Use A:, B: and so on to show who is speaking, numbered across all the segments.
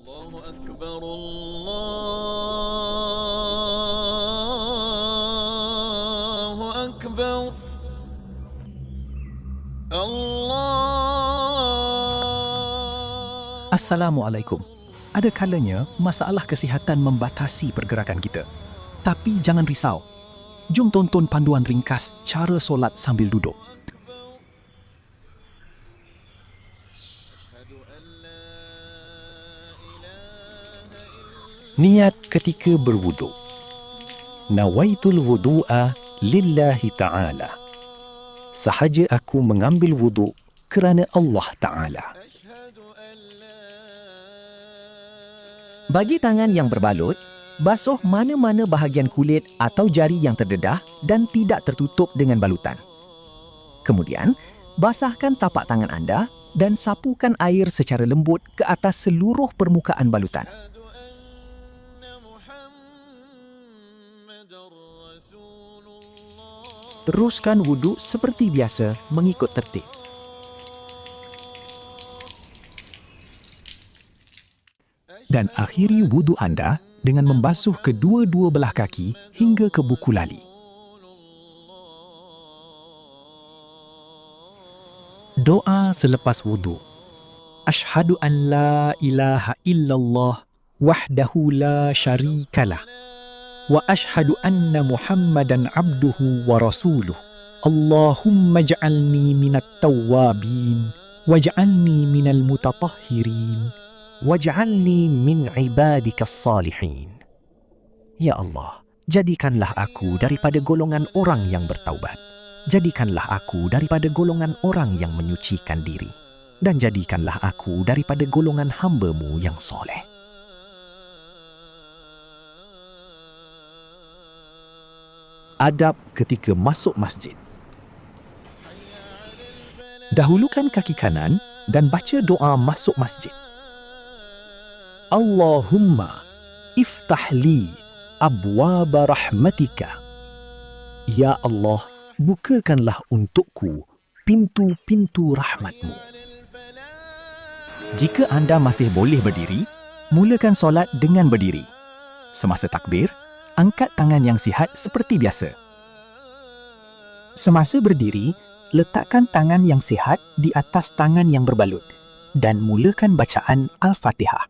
A: Allahu Akbar, Allahu Akbar, Allah.
B: Assalamualaikum. Ada kalanya masalah kesihatan membatasi pergerakan kita. Tapi jangan risau. Jom tonton panduan ringkas cara solat sambil duduk. Niat ketika berwuduk. Nawaitul wudu'a lillahi ta'ala. Sahaja aku mengambil wuduk kerana Allah Ta'ala.
C: Bagi tangan yang berbalut, basuh mana-mana bahagian kulit atau jari yang terdedah dan tidak tertutup dengan balutan. Kemudian, basahkan tapak tangan anda dan sapukan air secara lembut ke atas seluruh permukaan balutan. Teruskan wuduk seperti biasa mengikut tertib.
B: Dan akhiri wuduk anda dengan membasuh kedua-dua belah kaki hingga ke buku lali. Doa selepas wuduk. Asyhadu an la ilaha illallah wahdahu la syarikalah wa asyhadu anna Muhammadan abduhu wa rasuluh. Allahumma ja'alni minat tawwabin waj'alni minal mutatahhirin waj'alni min ibadikas salihin. Ya Allah, jadikanlah aku daripada golongan orang yang bertaubat. Jadikanlah aku daripada golongan orang yang menyucikan diri. Dan jadikanlah aku daripada golongan hamba-Mu yang soleh. Adab ketika masuk masjid. Dahulukan kaki kanan dan baca doa masuk masjid. Allahumma iftah li abwaba rahmatika. Ya Allah, bukakanlah untukku pintu-pintu rahmat-Mu. Jika anda masih boleh berdiri, mulakan solat dengan berdiri. Semasa takbir, angkat tangan yang sihat seperti biasa.
C: Semasa berdiri, letakkan tangan yang sihat di atas tangan yang berbalut dan mulakan bacaan Al-Fatihah.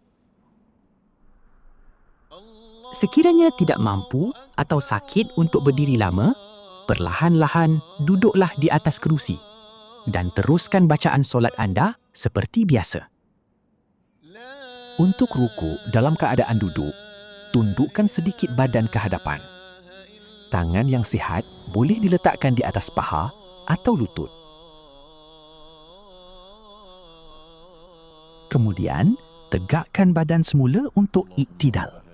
C: Sekiranya tidak mampu atau sakit untuk berdiri lama, perlahan-lahan duduklah di atas kerusi dan teruskan bacaan solat anda seperti biasa.
B: Untuk rukuk dalam keadaan duduk, tundukkan sedikit badan ke hadapan. Tangan yang sihat boleh diletakkan di atas paha atau lutut. Kemudian, tegakkan badan semula untuk iktidal.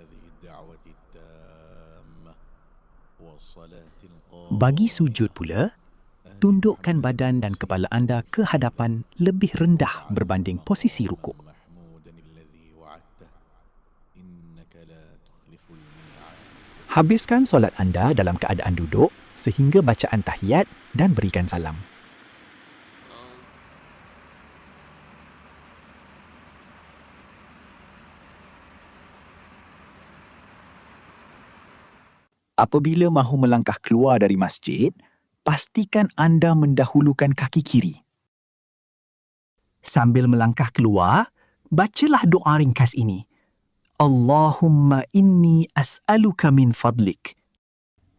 B: Bagi sujud pula, tundukkan badan dan kepala anda ke hadapan lebih rendah berbanding posisi rukuk. Habiskan solat anda dalam keadaan duduk sehingga bacaan tahiyat dan berikan salam. Apabila mahu melangkah keluar dari masjid, pastikan anda mendahulukan kaki kiri. Sambil melangkah keluar, bacalah doa ringkas ini. Allahumma inni as'aluka min fadlik.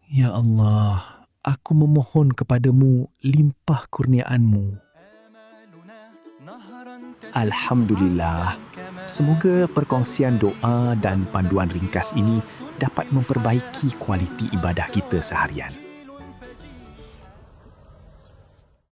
B: Ya Allah, aku memohon kepadamu limpah kurniaan-Mu. Alhamdulillah. Semoga perkongsian doa dan panduan ringkas ini dapat memperbaiki kualiti ibadah kita seharian.